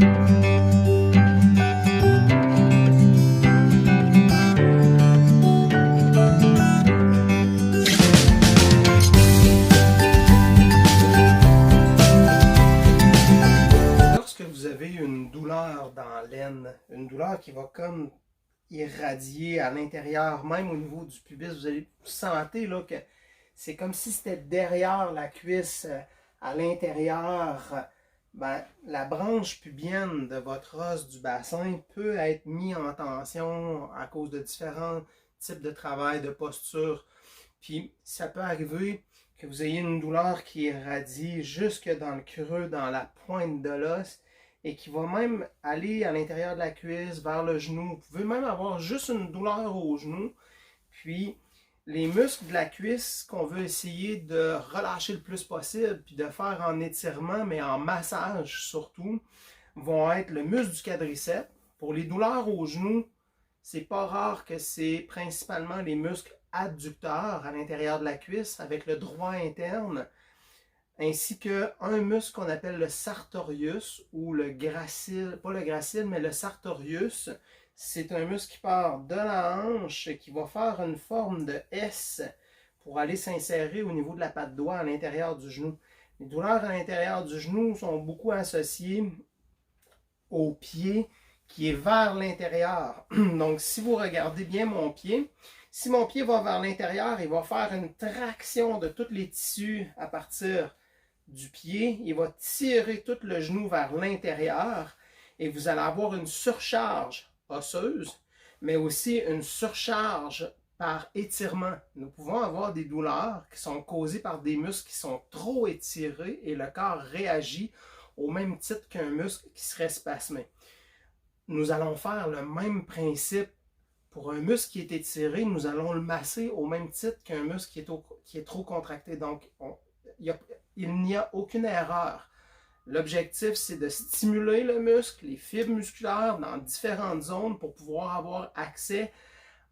Lorsque vous avez une douleur dans l'aine, une douleur qui va comme irradier à l'intérieur, même au niveau du pubis, vous allez sentir là, que c'est comme si c'était derrière la cuisse, à l'intérieur. Ben, la branche pubienne de votre os du bassin peut être mise en tension à cause de différents types de travail, de posture. Puis ça peut arriver que vous ayez une douleur qui irradie jusque dans le creux, dans la pointe de l'os, et qui va même aller à l'intérieur de la cuisse, vers le genou. Vous pouvez même avoir juste une douleur au genou. Puis les muscles de la cuisse qu'on veut essayer de relâcher le plus possible, puis de faire en étirement, mais en massage surtout, vont être le muscle du quadriceps. Pour les douleurs au genou, c'est pas rare que c'est principalement les muscles adducteurs à l'intérieur de la cuisse, avec le droit interne, ainsi qu'un muscle qu'on appelle le sartorius ou le gracile, pas le gracile, mais le sartorius. C'est un muscle qui part de la hanche et qui va faire une forme de S pour aller s'insérer au niveau de la patte doigt à l'intérieur du genou. Les douleurs à l'intérieur du genou sont beaucoup associées au pied qui est vers l'intérieur. Donc, si vous regardez bien mon pied, si mon pied va vers l'intérieur, il va faire une traction de tous les tissus à partir du pied. Il va tirer tout le genou vers l'intérieur et vous allez avoir une surcharge osseuse, mais aussi une surcharge par étirement. Nous pouvons avoir des douleurs qui sont causées par des muscles qui sont trop étirés et le corps réagit au même titre qu'un muscle qui serait spasmé. Nous allons faire le même principe. Pour un muscle qui est étiré, nous allons le masser au même titre qu'un muscle qui est trop contracté. Donc, il n'y a aucune erreur. L'objectif, c'est de stimuler le muscle, les fibres musculaires dans différentes zones pour pouvoir avoir accès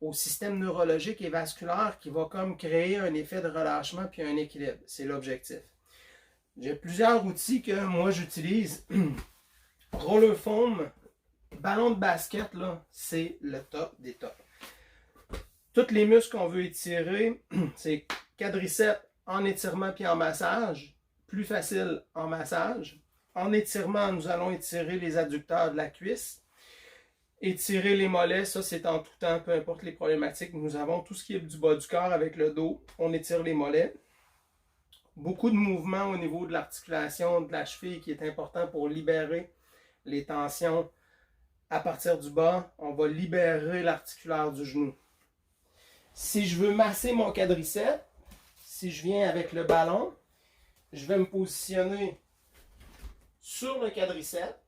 au système neurologique et vasculaire qui va comme créer un effet de relâchement puis un équilibre. C'est l'objectif. J'ai plusieurs outils que moi j'utilise. Roller foam, ballon de basket, là, c'est le top des tops. Tous les muscles qu'on veut étirer, c'est quadriceps en étirement puis en massage. Plus facile en massage. En étirement, nous allons étirer les adducteurs de la cuisse. Étirer les mollets, ça c'est en tout temps, peu importe les problématiques. Nous avons tout ce qui est du bas du corps avec le dos. On étire les mollets. Beaucoup de mouvements au niveau de l'articulation de la cheville qui est important pour libérer les tensions. À partir du bas, on va libérer l'articulaire du genou. Si je veux masser mon quadriceps, si je viens avec le ballon, je vais me positionner sur le quadriceps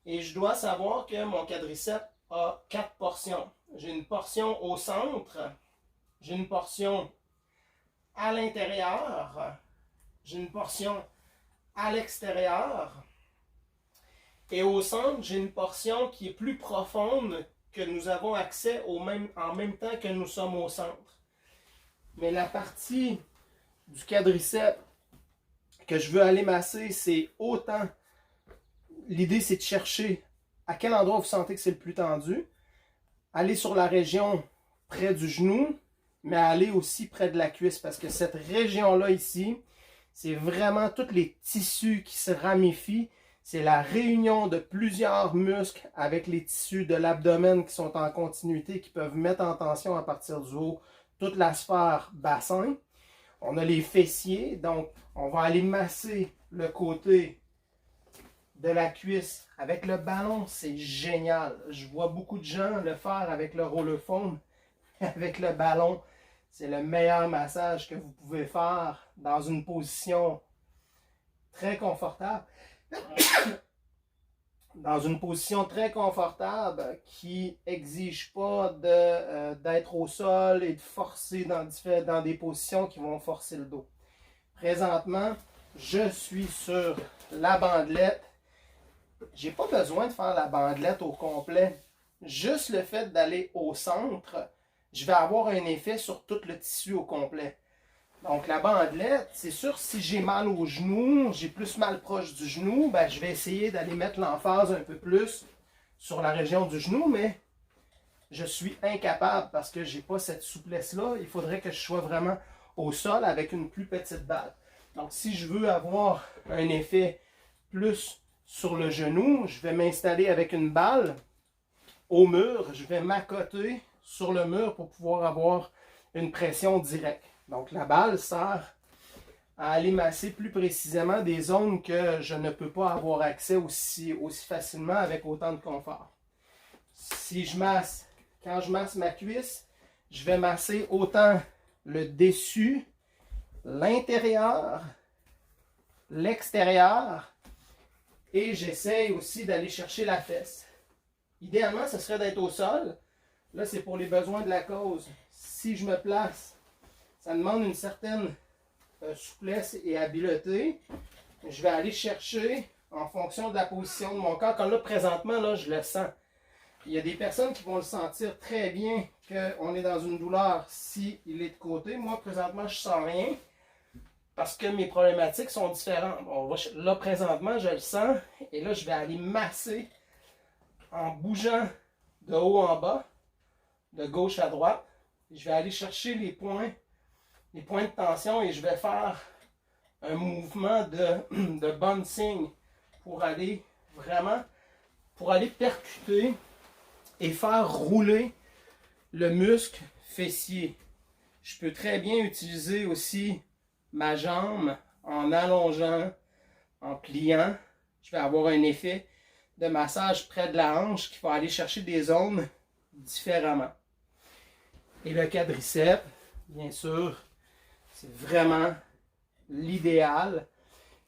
et je dois savoir que mon quadriceps a 4 portions. J'ai une portion au centre, j'ai une portion à l'intérieur, j'ai une portion à l'extérieur et au centre, j'ai une portion qui est plus profonde que nous avons accès en même temps que nous sommes au centre. Mais la partie du quadriceps que je veux aller masser, c'est autant. L'idée, c'est de chercher à quel endroit vous sentez que c'est le plus tendu. Aller sur la région près du genou, mais aller aussi près de la cuisse. Parce que cette région-là ici, c'est vraiment tous les tissus qui se ramifient. C'est la réunion de plusieurs muscles avec les tissus de l'abdomen qui sont en continuité, qui peuvent mettre en tension à partir du haut toute la sphère bassin. On a les fessiers, donc on va aller masser le côté de la cuisse avec le ballon. C'est génial. Je vois beaucoup de gens le faire avec le roller foam, avec le ballon. C'est le meilleur massage que vous pouvez faire dans une position très confortable. Dans une position très confortable qui n'exige pas d'être au sol et de forcer dans des positions qui vont forcer le dos. Présentement, je suis sur la bandelette. J'ai pas besoin de faire la bandelette au complet. Juste le fait d'aller au centre, je vais avoir un effet sur tout le tissu au complet. Donc la bandelette, c'est sûr, si j'ai mal au genou, j'ai plus mal proche du genou, ben, je vais essayer d'aller mettre l'emphase un peu plus sur la région du genou, mais je suis incapable parce que j'ai pas cette souplesse-là. Il faudrait que je sois vraiment au sol avec une plus petite balle. Donc si je veux avoir un effet plus sur le genou, je vais m'installer avec une balle au mur, je vais m'accoter sur le mur pour pouvoir avoir une pression directe. Donc la balle sert à aller masser plus précisément des zones que je ne peux pas avoir accès aussi facilement avec autant de confort. Si je masse, quand je masse ma cuisse, je vais masser autant le dessus, l'intérieur, l'extérieur, et j'essaye aussi d'aller chercher la fesse. Idéalement, ce serait d'être au sol. Là, c'est pour les besoins de la cause. Si je me place, ça demande une certaine souplesse et habileté. Je vais aller chercher en fonction de la position de mon corps. Comme là, présentement, là, je le sens. Il y a des personnes qui vont le sentir très bien qu'on est dans une douleur s'il est de côté. Moi, présentement, je ne sens rien parce que mes problématiques sont différentes. Là, présentement, je le sens et là, je vais aller masser en bougeant de haut en bas, de gauche à droite. Je vais aller chercher les points de tension et je vais faire un mouvement de bouncing pour aller percuter et faire rouler le muscle fessier. Je peux très bien utiliser aussi ma jambe en allongeant, en pliant. Je vais avoir un effet de massage près de la hanche qui va aller chercher des zones différemment. Et le quadriceps, bien sûr, c'est vraiment l'idéal.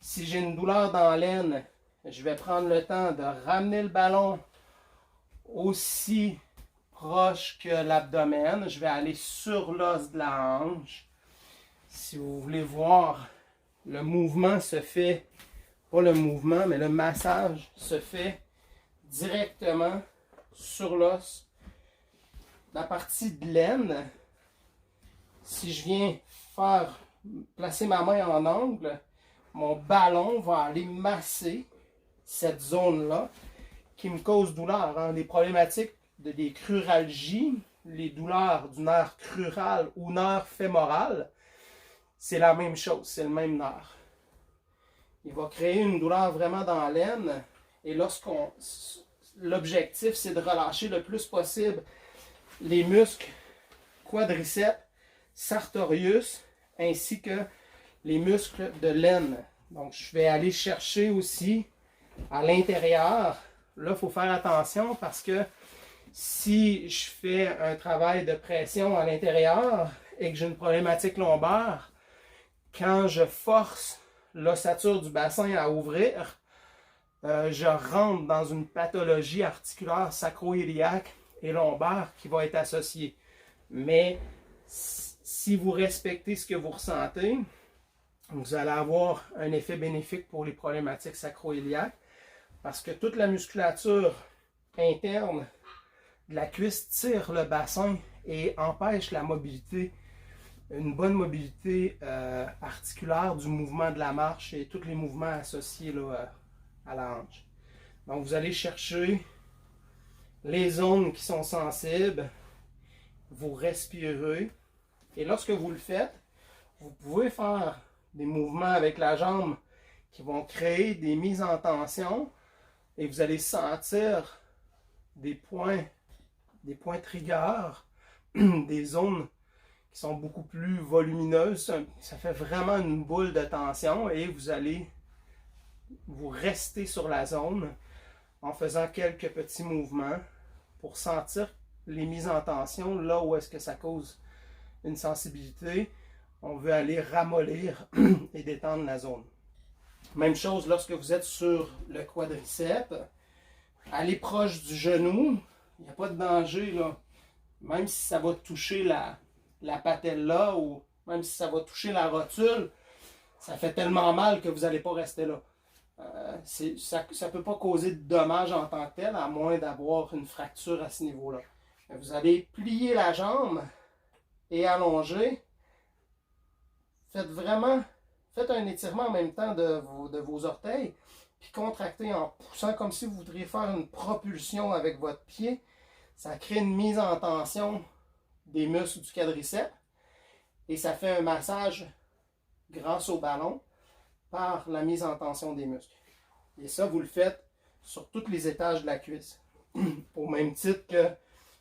Si j'ai une douleur dans l'aine, je vais prendre le temps de ramener le ballon aussi proche que l'abdomen. Je vais aller sur l'os de la hanche. Si vous voulez voir, le mouvement se fait, pas le mouvement, mais le massage se fait directement sur l'os. La partie de l'aine, si je viens placer ma main en angle, mon ballon va aller masser cette zone-là qui me cause douleur. Hein. Les problématiques des cruralgies, les douleurs du nerf crural ou nerf fémoral, c'est la même chose, c'est le même nerf. Il va créer une douleur vraiment dans l'aine et l'objectif, c'est de relâcher le plus possible les muscles quadriceps, sartorius, ainsi que les muscles de l'aine. Donc, je vais aller chercher aussi à l'intérieur. Là, il faut faire attention parce que si je fais un travail de pression à l'intérieur et que j'ai une problématique lombaire, quand je force l'ossature du bassin à ouvrir, je rentre dans une pathologie articulaire sacro-iliaque et lombaire qui va être associée. Mais si vous respectez ce que vous ressentez, vous allez avoir un effet bénéfique pour les problématiques sacro-iliaques parce que toute la musculature interne de la cuisse tire le bassin et empêche la mobilité, une bonne mobilité articulaire du mouvement de la marche et tous les mouvements associés là, à la hanche. Donc vous allez chercher les zones qui sont sensibles, vous respirez et lorsque vous le faites, vous pouvez faire des mouvements avec la jambe qui vont créer des mises en tension et vous allez sentir des points triggers, des zones qui sont beaucoup plus volumineuses. Ça fait vraiment une boule de tension et vous allez vous rester sur la zone en faisant quelques petits mouvements pour sentir les mises en tension là où est-ce que ça cause une sensibilité. On veut aller ramollir et détendre la zone. Même chose lorsque vous êtes sur le quadriceps. Allez proche du genou. Il n'y a pas de danger là. Même si ça va toucher la patella ou même si ça va toucher la rotule, ça fait tellement mal que vous n'allez pas rester là. Ça ne peut pas causer de dommages en tant que tel, à moins d'avoir une fracture à ce niveau-là. Vous allez plier la jambe et allonger, faites un étirement en même temps de vos orteils, puis contractez en poussant comme si vous voudriez faire une propulsion avec votre pied. Ça crée une mise en tension des muscles du quadriceps et ça fait un massage grâce au ballon par la mise en tension des muscles. Et ça, vous le faites sur tous les étages de la cuisse. Au même titre que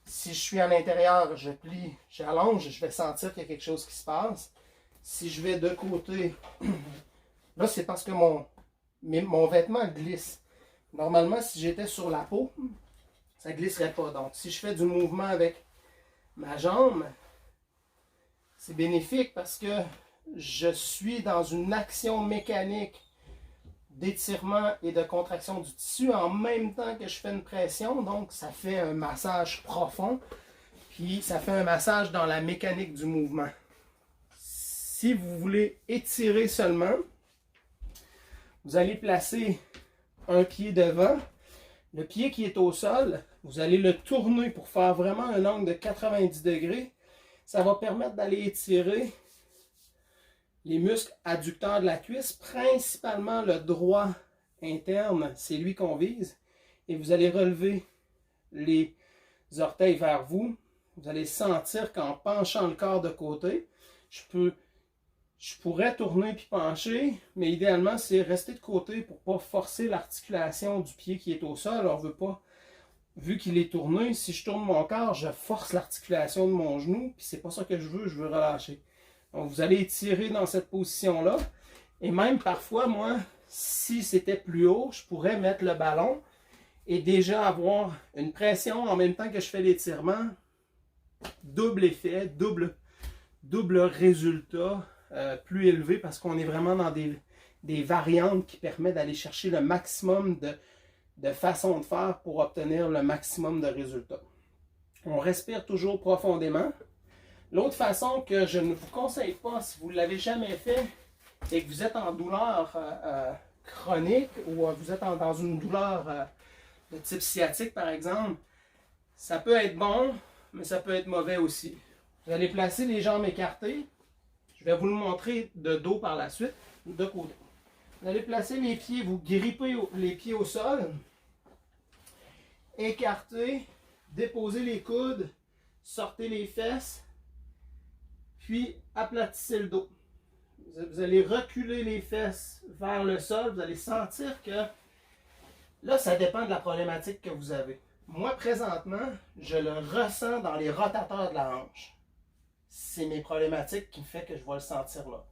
si je suis à l'intérieur, je plie, j'allonge, je vais sentir qu'il y a quelque chose qui se passe. Si je vais de côté, là c'est parce que mon vêtement glisse. Normalement, si j'étais sur la peau, ça ne glisserait pas. Donc, si je fais du mouvement avec ma jambe, c'est bénéfique parce que je suis dans une action mécanique d'étirement et de contraction du tissu en même temps que je fais une pression. Donc, ça fait un massage profond, puis ça fait un massage dans la mécanique du mouvement. Si vous voulez étirer seulement, vous allez placer un pied devant. Le pied qui est au sol, vous allez le tourner pour faire vraiment un angle de 90 degrés. Ça va permettre d'aller étirer les muscles adducteurs de la cuisse, principalement le droit interne, c'est lui qu'on vise. Et vous allez relever les orteils vers vous. Vous allez sentir qu'en penchant le corps de côté, je pourrais tourner puis pencher, mais idéalement, c'est rester de côté pour ne pas forcer l'articulation du pied qui est au sol. On veut pas, vu qu'il est tourné, si je tourne mon corps, je force l'articulation de mon genou, puis c'est pas ça que je veux relâcher. Donc, vous allez étirer dans cette position-là. Et même parfois, moi, si c'était plus haut, je pourrais mettre le ballon et déjà avoir une pression en même temps que je fais l'étirement. Double effet, double résultat plus élevé parce qu'on est vraiment dans des variantes qui permettent d'aller chercher le maximum de façons de faire pour obtenir le maximum de résultats. On respire toujours profondément. L'autre façon que je ne vous conseille pas si vous ne l'avez jamais fait et que vous êtes en douleur chronique ou vous êtes dans une douleur de type sciatique par exemple, ça peut être bon, mais ça peut être mauvais aussi. Vous allez placer les jambes écartées. Je vais vous le montrer de dos par la suite, de côté. Vous allez placer les pieds, vous grippez les pieds au sol, écartez, déposez les coudes, sortez les fesses, puis aplatissez le dos. Vous allez reculer les fesses vers le sol. Vous allez sentir que là, ça dépend de la problématique que vous avez. Moi, présentement, je le ressens dans les rotateurs de la hanche. C'est mes problématiques qui me fait que je vais le sentir là.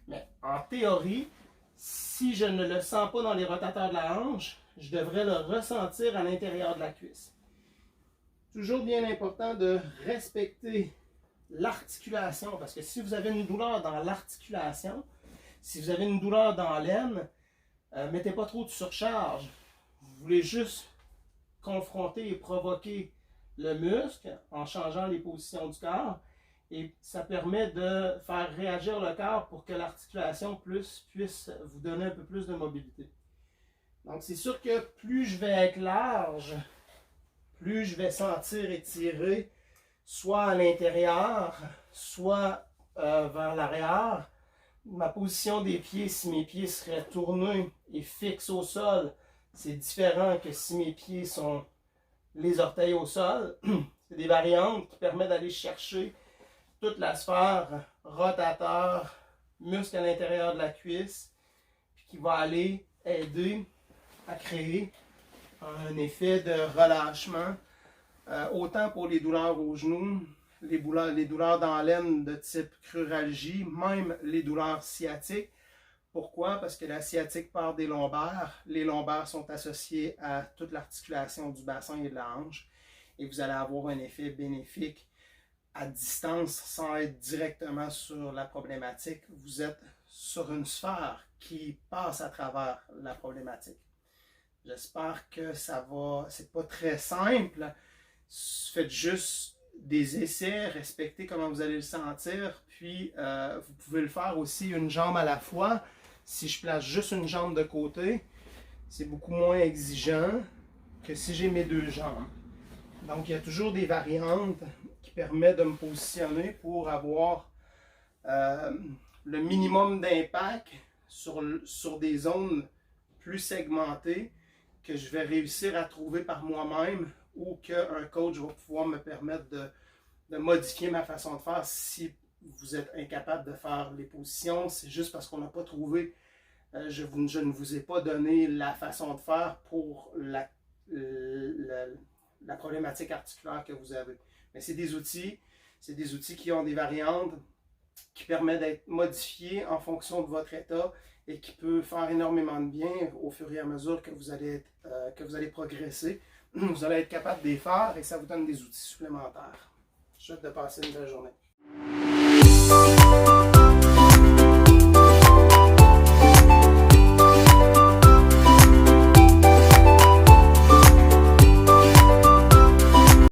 Mais en théorie, si je ne le sens pas dans les rotateurs de la hanche, je devrais le ressentir à l'intérieur de la cuisse. Toujours bien important de respecter l'articulation, parce que si vous avez une douleur dans l'articulation, si vous avez une douleur dans l'aine, mettez pas trop de surcharge. Vous voulez juste confronter et provoquer le muscle en changeant les positions du corps, et ça permet de faire réagir le corps pour que l'articulation puisse vous donner un peu plus de mobilité. Donc c'est sûr que plus je vais être large, plus je vais sentir étirer soit à l'intérieur, soit vers l'arrière. Ma position des pieds, si mes pieds seraient tournés et fixes au sol, c'est différent que si mes pieds sont les orteils au sol. C'est des variantes qui permettent d'aller chercher toute la sphère rotateur, muscle à l'intérieur de la cuisse, puis qui va aller aider à créer un effet de relâchement, autant pour les douleurs aux genoux, les douleurs dans l'aine de type cruralgie, même les douleurs sciatiques. Pourquoi? Parce que la sciatique part des lombaires. Les lombaires sont associés à toute l'articulation du bassin et de la hanche. Et vous allez avoir un effet bénéfique à distance sans être directement sur la problématique. Vous êtes sur une sphère qui passe à travers la problématique. J'espère que ça va. C'est pas très simple. Faites juste des essais, respectez comment vous allez le sentir. Puis vous pouvez le faire aussi une jambe à la fois. Si je place juste une jambe de côté, c'est beaucoup moins exigeant que si j'ai mes deux jambes. Donc il y a toujours des variantes qui permettent de me positionner pour avoir le minimum d'impact sur des zones plus segmentées que je vais réussir à trouver par moi-même ou qu'un coach va pouvoir me permettre de modifier ma façon de faire si vous êtes incapable de faire les positions. C'est juste parce qu'on n'a pas trouvé, je ne vous ai pas donné la façon de faire pour la problématique articulaire que vous avez. Mais c'est des outils qui ont des variantes qui permettent d'être modifiés en fonction de votre état et qui peut faire énormément de bien au fur et à mesure que vous allez progresser. Vous allez être capable de les faire et ça vous donne des outils supplémentaires. Je vous souhaite de passer une belle journée.